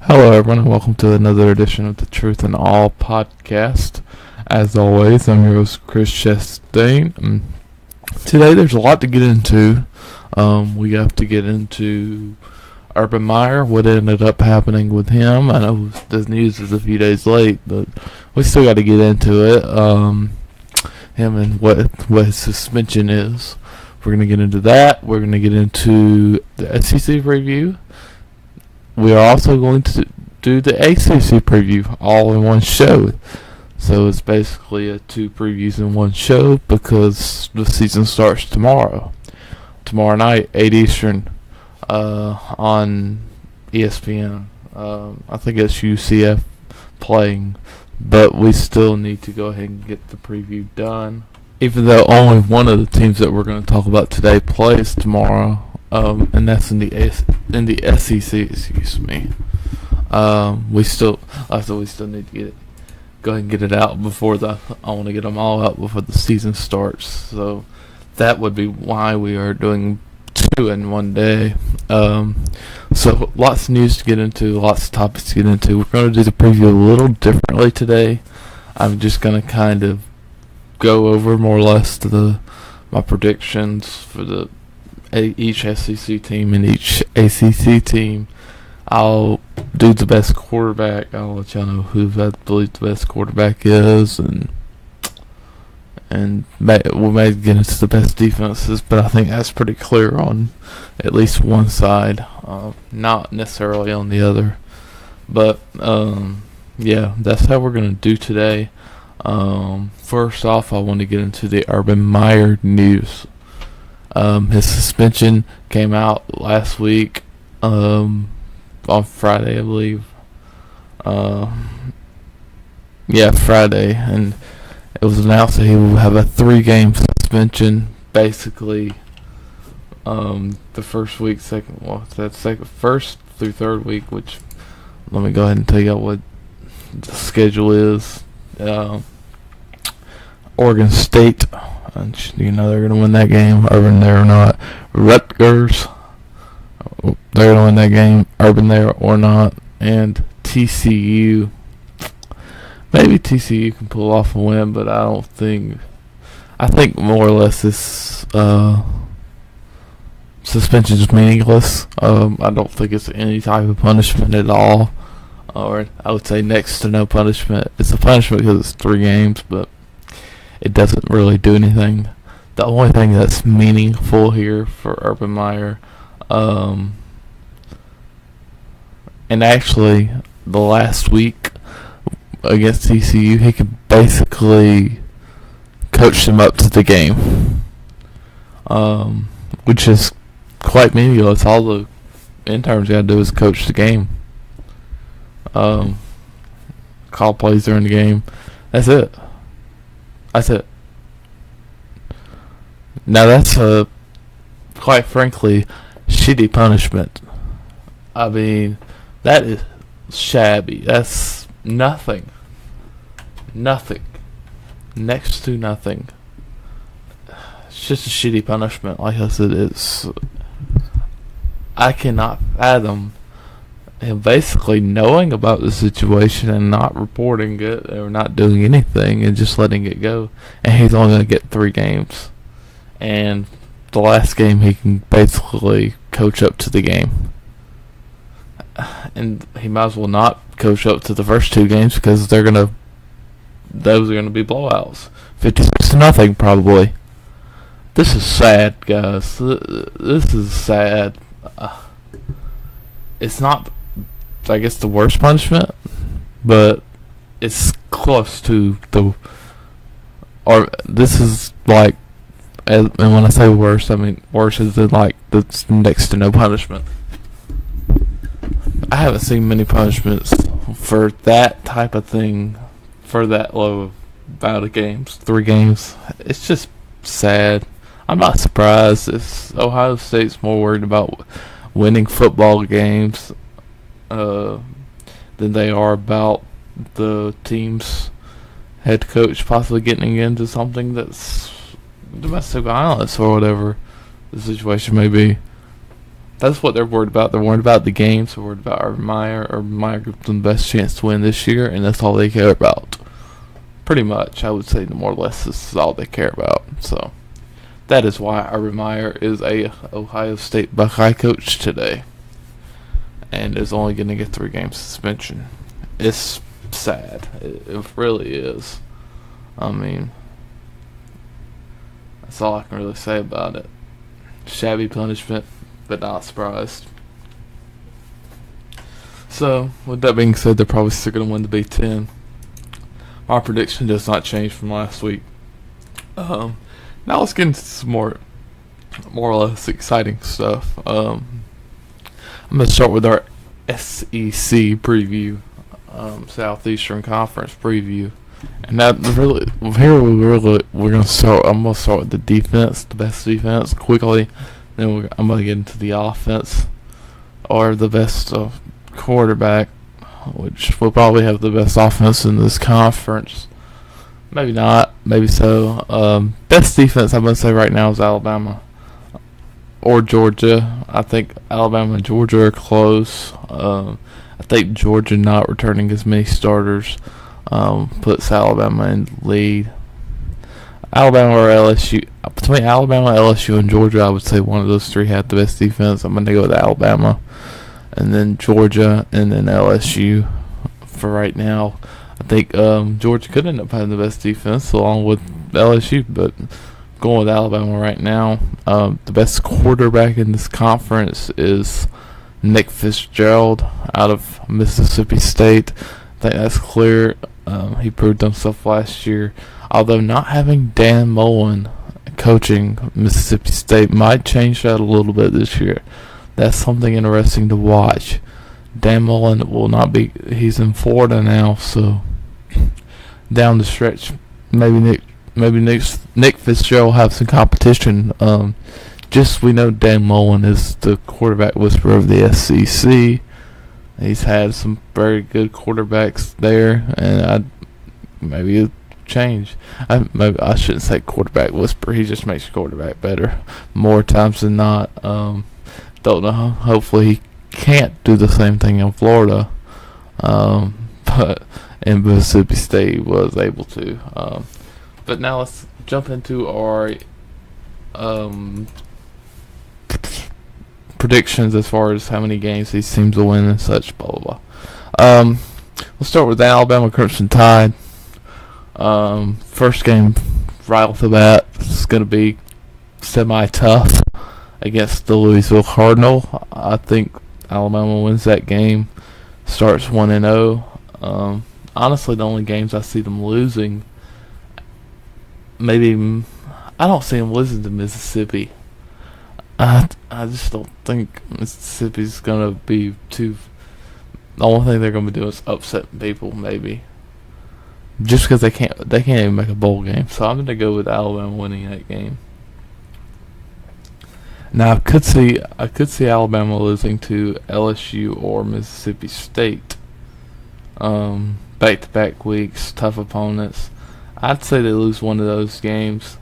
Hello, everyone, and welcome to another edition of the Truth in All podcast. As always, I'm your host, Chris Chastain. Today, there's a lot to get into. We have to get into Urban Meyer, what ended up happening with him. I know the news is a few days late, but we still got to get into it. Him and what his suspension is. We're going to get into that. We're going to get into the SEC preview. We are also going to do the ACC preview all in one show. So it's basically two previews in one show because the season starts tomorrow. Tomorrow night, 8 Eastern, on ESPN. I think it's UCF playing, but we still need to go ahead and get the preview done. Even though only one of the teams that we're going to talk about today plays tomorrow. And that's in the SEC. Excuse me. We still need to go ahead and get it out before I want to get them all out before the season starts. So that would be why we are doing two in one day. So lots of news to get into, lots of topics to get into. We're going to do the preview a little differently today. I'm just going to kind of go over more or less my predictions for each SEC team and each ACC team. I'll do the best quarterback. I'll let y'all know who I believe the best quarterback is, and we may get into the best defenses, but I think that's pretty clear on at least one side, not necessarily on the other. But yeah, that's how we're gonna do today. First off, I want to get into the Urban Meyer news. His suspension came out last week, on Friday, I believe. Friday, and it was announced that he will have a 3-game suspension. Basically, the first week, first through third week. Which, let me go ahead and tell you what the schedule is. Oregon State. And they're going to win that game, Urban there or not. Rutgers, they're going to win that game, Urban there or not. And TCU, maybe TCU can pull off a win, but I think more or less this suspension is meaningless. I don't think it's any type of punishment at all, or I would say next to no punishment. It's a punishment because it's 3 games, but it doesn't really do anything. The only thing that's meaningful here for Urban Meyer, and actually the last week against TCU, he could basically coach them up to the game, which is quite meaningless. All the interns got to do is coach the game, call plays during the game. That's it. Now that's quite frankly, shitty punishment. I mean, that is shabby. That's nothing. Next to nothing. It's just a shitty punishment. Like I said, I cannot fathom him basically knowing about the situation and not reporting it or not doing anything and just letting it go. And he's only going to get 3 games. And the last game he can basically coach up to the game. And he might as well not coach up to the first 2 games because those are going to be blowouts. 56-0 probably. This is sad, guys. This is sad. It's not, I guess, the worst punishment, but it's close to this is like, and when I say worst, I mean worse is like that's next to no punishment. I haven't seen many punishments for that type of thing, for that low amount of games, 3 games. It's just sad. I'm not surprised. Ohio State's more worried about winning football games than they are about the team's head coach possibly getting into something that's domestic violence or whatever the situation may be. That's what they're worried about. They're worried about the games. They're worried about Urban Meyer. Urban Meyer gives them the best chance to win this year, and that's all they care about. Pretty much, I would say more or less this is all they care about. So that is why Urban Meyer is a Ohio State Buckeye coach today, and is only going to get 3 game suspension. It's sad. It really is. I mean, that's all I can really say about it. Shabby punishment, but not surprised. So, with that being said, they're probably still going to win the Big Ten. My prediction does not change from last week. Now let's get into some more or less exciting stuff. I'm going to start with our SEC preview, Southeastern Conference preview. And that really, here we're going to start. I'm going to start with the defense, the best defense, quickly. Then I'm going to get into the offense, or the best quarterback, which will probably have the best offense in this conference. Maybe not, maybe so. Best defense I'm going to say right now is Alabama or Georgia. I think Alabama and Georgia are close. I think Georgia not returning as many starters puts Alabama in the lead. Alabama or LSU. Between Alabama, LSU, and Georgia, I would say one of those 3 had the best defense. I'm going to go with Alabama, and then Georgia, and then LSU for right now. I think Georgia could end up having the best defense along with LSU, but going with Alabama right now. The best quarterback in this conference is Nick Fitzgerald out of Mississippi State. I think that's clear. He proved himself last year. Although not having Dan Mullen coaching Mississippi State might change that a little bit this year. That's something interesting to watch. Dan Mullen will not be. He's in Florida now, so down the stretch, maybe Nick Fitzgerald will have some competition. We know Dan Mullen is the quarterback whisperer of the SEC. He's had some very good quarterbacks there, and maybe it'll change. I shouldn't say quarterback whisperer. He just makes your quarterback better more times than not. Don't know. Hopefully he can't do the same thing in Florida, but in Mississippi State he was able to. But now let's jump into our predictions as far as how many games these teams will win and such, blah, blah, blah. We'll start with the Alabama Crimson Tide. First game right off the bat is going to be semi-tough against the Louisville Cardinal. I think Alabama wins that game, starts 1-0. Honestly, the only games I see them losing, maybe, I don't see them losing to Mississippi. I just don't think Mississippi's gonna be too. The only thing they're gonna be doing is upsetting people, maybe. Just because they can't even make a bowl game. So I'm gonna go with Alabama winning that game. Now I could see Alabama losing to LSU or Mississippi State. Back-to-back weeks, tough opponents. I'd say they lose one of those games.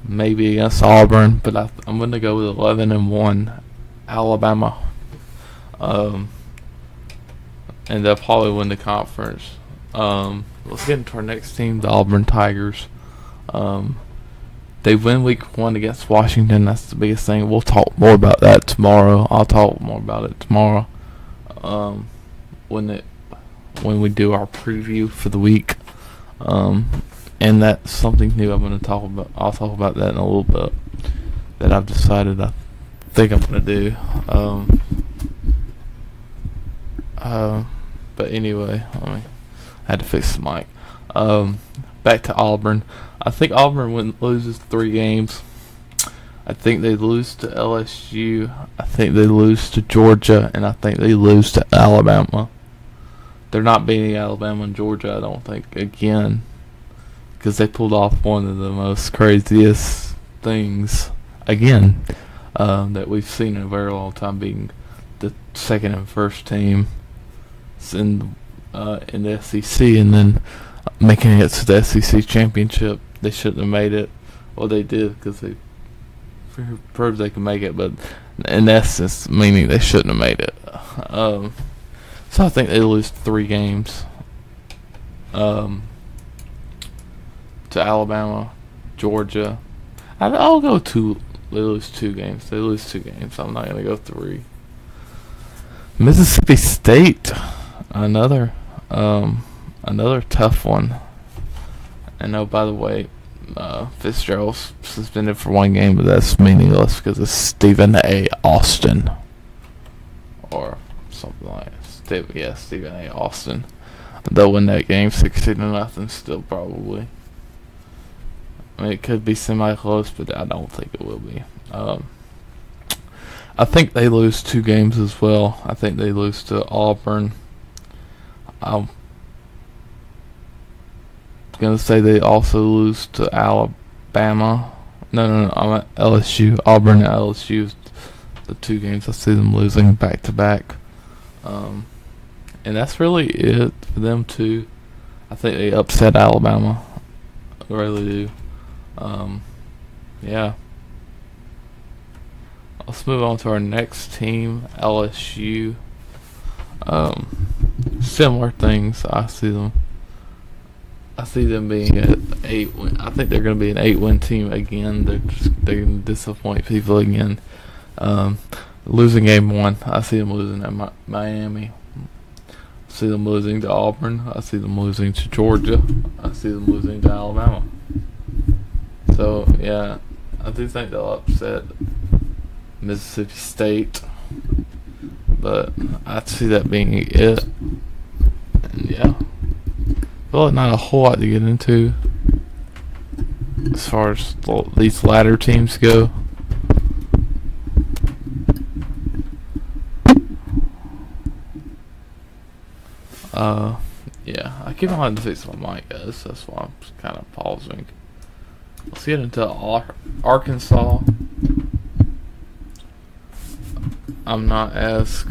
Maybe against Auburn, but I'm going to go with 11-1 Alabama. And they'll probably win the conference. Let's get into our next team, the Auburn Tigers. They win week 1 against Washington. That's the biggest thing. We'll talk more about that tomorrow. I'll talk more about it tomorrow. When we do our preview for the week. And that's something new I'm going to talk about. I'll talk about that in a little bit. That I've decided I think I'm going to do. But anyway, I had to fix the mic. Back to Auburn. I think Auburn loses 3 games. I think they lose to LSU. I think they lose to Georgia. And I think they lose to Alabama. They're not beating Alabama and Georgia, I don't think, again. Because they pulled off one of the most craziest things, again, that we've seen in a very long time, being the second and first team in the SEC, and then making it to the SEC championship. They shouldn't have made it. Well, they did, because they proved they can make it, but in essence, meaning they shouldn't have made it. So I think they lose 3 games. To Alabama, Georgia. I'll go 2. They lose 2 games. They lose 2 games. I'm not gonna go 3. Mississippi State, another tough one. And oh, by the way, Fitzgerald's suspended for 1 game, but that's meaningless because it's Stephen A. Austin, or something like that. Stephen A. Austin. They'll win that game 16-0. Still probably. I mean, it could be semi-close, but I don't think it will be. I think they lose 2 games as well. I think they lose to Auburn. I'm gonna say they also lose to Alabama. No, I'm at LSU. Auburn and LSU, the 2 games I see them losing back to back. And that's really it for them too. I think they upset Alabama. I really do. Yeah. Let's move on to our next team, LSU. Similar things. I see them being an 8-win. I think they're going to be an 8-win team again. They're going to disappoint people again. Losing game 1. I see them losing at Miami. I see them losing to Auburn. I see them losing to Georgia. I see them losing to Alabama. So yeah, I do think they'll upset Mississippi State, but I see that being it. And yeah, well, not a whole lot to get into as far as these latter teams go. Yeah, I keep on to fix my mic, guys. That's why I'm kind of pausing. Let's get into Arkansas. I'm not as.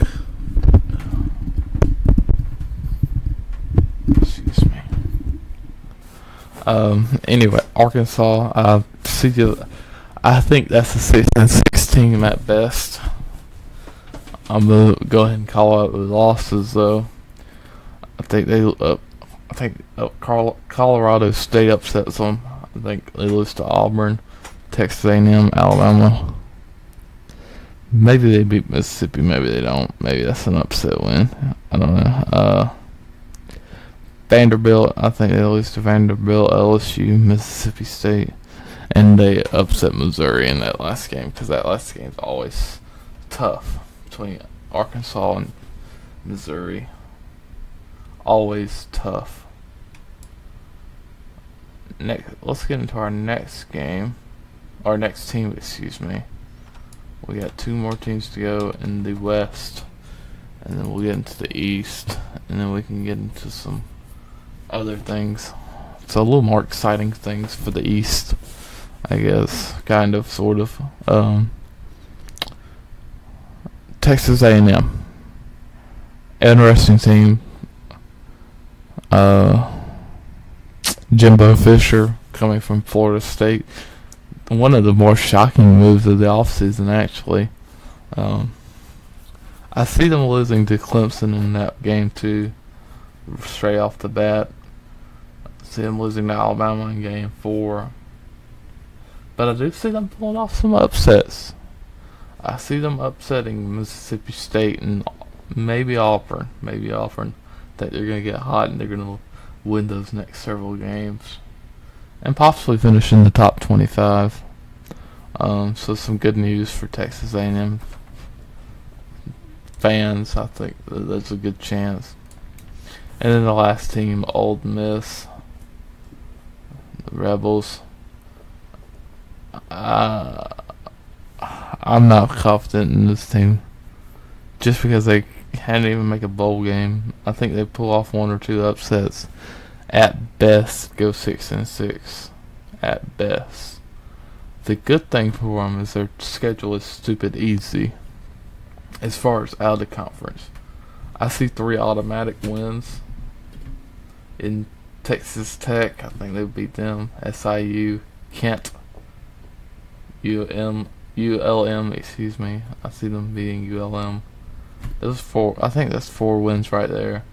Excuse me. Anyway, Arkansas. I think that's a 6-6 team at best. I'm gonna go ahead and call out the losses though. I think Colorado State upsets them. I think they lose to Auburn, Texas A&M, Alabama. Maybe they beat Mississippi, maybe they don't. Maybe that's an upset win. I don't know. Vanderbilt, I think they lose to Vanderbilt, LSU, Mississippi State, and they upset Missouri in that last game because that last game is always tough between Arkansas and Missouri. Always tough. Let's get into our next game. Our next team, excuse me. We got 2 more teams to go in the West, and then we'll get into the East, and then we can get into some other things. So a little more exciting things for the East, I guess, kind of, sort of. Texas A&M, interesting team. Jimbo Fisher coming from Florida State. One of the more shocking moves of the offseason, actually. I see them losing to Clemson in that game, too, straight off the bat. I see them losing to Alabama in game 4. But I do see them pulling off some upsets. I see them upsetting Mississippi State and maybe Auburn. I think they're going to get hot and they're going to win those next several games and possibly finish in the top 25. So some good news for Texas A&M fans. I think that's a good chance. And then the last team, Ole Miss, the Rebels. I'm not confident in this team just because they can't even make a bowl game. I think they pull off 1 or 2 upsets. At best, go 6-6. At best. The good thing for them is their schedule is stupid easy. As far as out of the conference, I see 3 automatic wins. In Texas Tech, I think they beat them. SIU, Kent, ULM, excuse me. I see them beating ULM. Those four, I think that's 4 wins right there.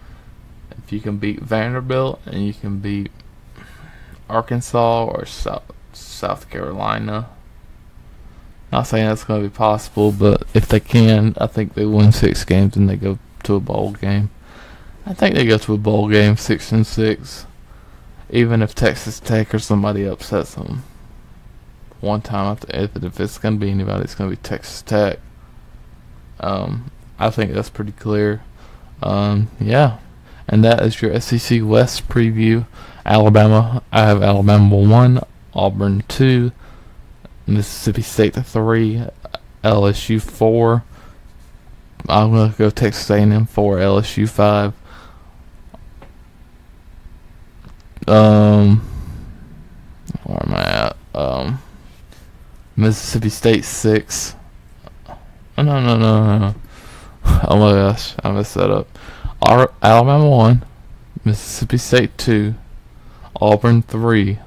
If you can beat Vanderbilt and you can beat Arkansas or South Carolina. Not saying that's going to be possible, but if they can, I think they win 6 games and they go to a bowl game. I think they go to a bowl game 6-6, even if Texas Tech or somebody upsets them. One time, if it's going to be anybody, it's going to be Texas Tech. I think that's pretty clear. Yeah, and that is your SEC West preview. Alabama, I have Alabama 1, Auburn 2, Mississippi State 3, LSU 4. I'm going to go Texas A&M 4, LSU 5. Where am I at? Mississippi State 6. No. Oh my gosh, I messed that up. Alabama 1, Mississippi State 2, Auburn 3,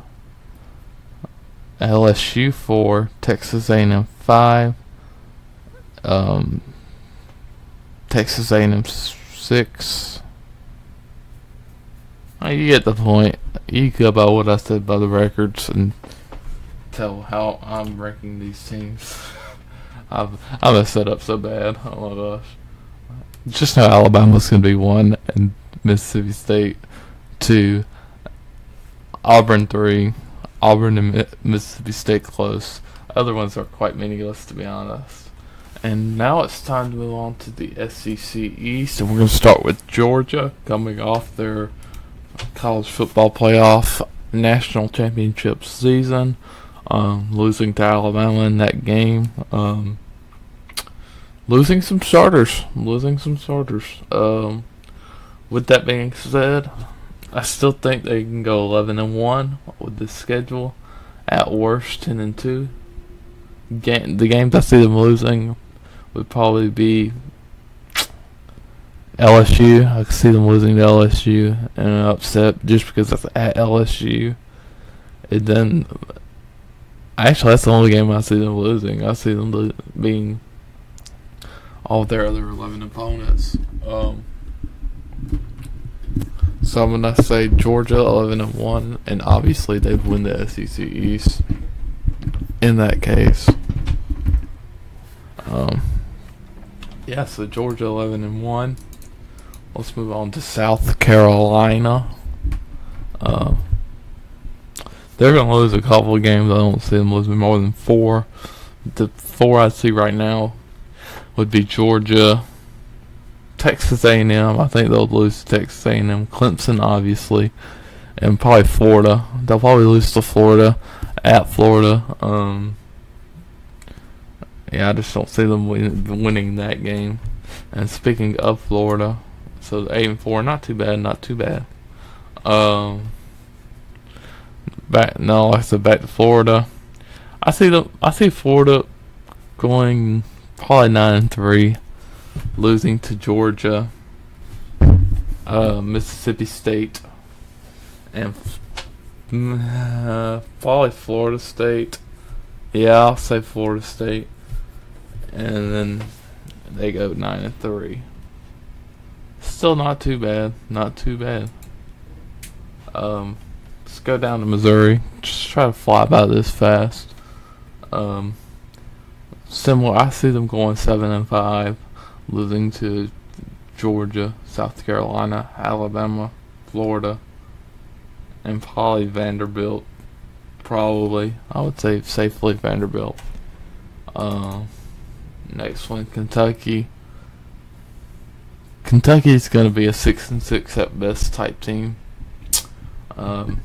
LSU 4, Texas A&M 5, Texas A&M 6. You get the point. You go by what I said by the records and tell how I'm ranking these teams. I messed that up so bad. Oh my gosh. Just know Alabama's going to be 1 and Mississippi State 2, Auburn 3, Auburn and Mississippi State close. Other ones are quite meaningless, to be honest. And now it's time to move on to the SEC East, and we're going to start with Georgia coming off their college football playoff national championship season, losing to Alabama in that game. Losing some starters. With that being said, I still think they can go 11-1 with this schedule. At worst, 10-2. The games I see them losing would probably be LSU. I can see them losing to LSU in an upset just because that's at LSU. And then, actually, that's the only game I see them losing. I see them being all their other 11 opponents. So I'm going to say Georgia 11-1, and obviously they'd win the SEC East in that case. Yeah, so Georgia 11-1. Let's move on to South Carolina. They're going to lose a couple of games. I don't see them losing more than 4. The 4 I see right now would be Georgia, Texas A&M. I think they'll lose to Texas A&M, Clemson obviously, and probably Florida. They'll probably lose to Florida, at Florida. Yeah, I just don't see them winning that game. And speaking of Florida, so 8-4, not too bad. Back to Florida. I see Florida going probably 9-3, losing to Georgia, Mississippi State, and probably Florida State. Yeah, I'll say Florida State, and then they go 9-3. Still not too bad. Let's go down to Missouri. Just try to fly by this fast. Similar, I see them going 7-5, losing to Georgia, South Carolina, Alabama, Florida, and probably Vanderbilt. Probably, I would say safely Vanderbilt. Next one, Kentucky. Kentucky's going to be a 6-6 at best type team. I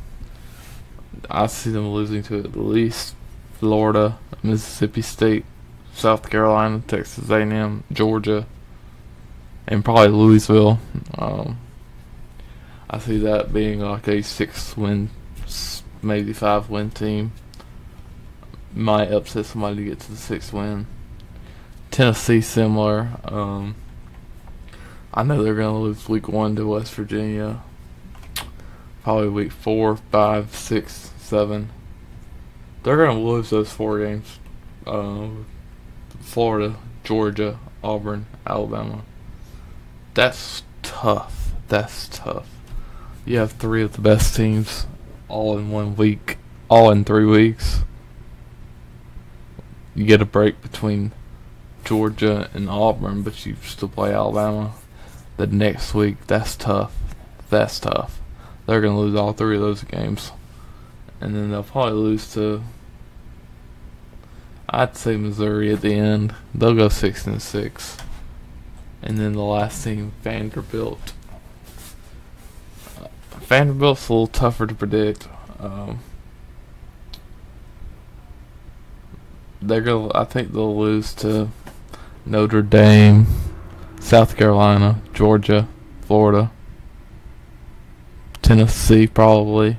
see them losing to at least Florida, Mississippi State, South Carolina, Texas A&M, Georgia, and probably Louisville. I see that being like a 6-win, maybe 5-win team. Might upset somebody to get to the 6th win. Tennessee similar. I know they're going to lose week 1 to West Virginia. Probably week 4, 5, 6, 7. They're going to lose those 4 games. Florida, Georgia, Auburn, Alabama. That's tough. That's tough. You have three of the best teams all in 1 week, all in 3 weeks. You get a break between Georgia and Auburn, but you still play Alabama the next week. That's tough. That's tough. They're going to lose all three of those games. And then they'll probably lose to, I'd say, Missouri at the end. They'll go 6-6. And then the last team, Vanderbilt. Vanderbilt's a little tougher to predict. I think they'll lose to Notre Dame, South Carolina, Georgia, Florida, Tennessee, probably.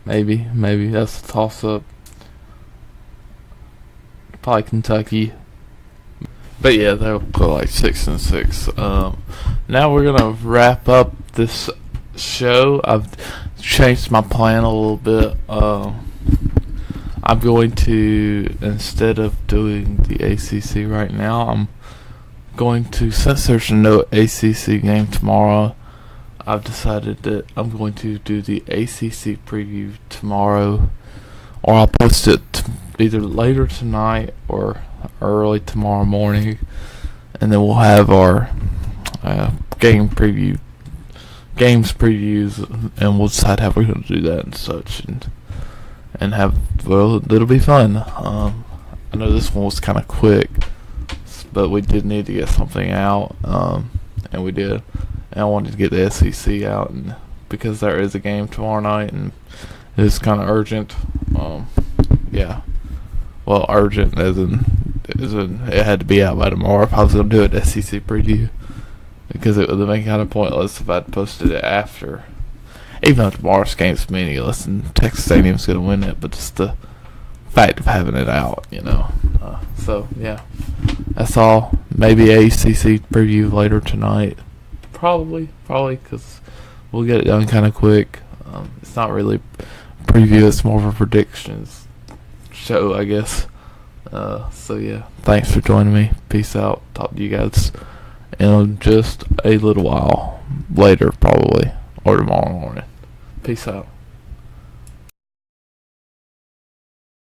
Maybe that's a toss-up. Probably Kentucky. But yeah, they'll go like 6-6. Now we're gonna wrap up this show. I've changed my plan a little bit. I'm going to, instead of doing the ACC right now, I'm going to, since there's no ACC game tomorrow, I've decided that I'm going to do the ACC preview tomorrow, or I'll post it either later tonight or early tomorrow morning, and then we'll have our games previews, and we'll decide how we're going to do that and such, and it'll be fun. I know this one was kind of quick, but we did need to get something out, and we did. And I wanted to get the SEC out, and because there is a game tomorrow night, and it's kind of urgent. Yeah. Well, urgent as in it had to be out by tomorrow if I was going to do an SEC preview, because it would have been kind of pointless if I'd posted it after. Even though tomorrow's game's meaningless and Texas A&M's going to win it, but just the fact of having it out, So, yeah. That's all. Maybe ACC preview later tonight. Probably, because we'll get it done kind of quick. It's not really a preview, it's more of a predictions show, I guess. So, yeah. Thanks for joining me. Peace out. Talk to you guys in just a little while. Later, probably. Or tomorrow morning. Peace out.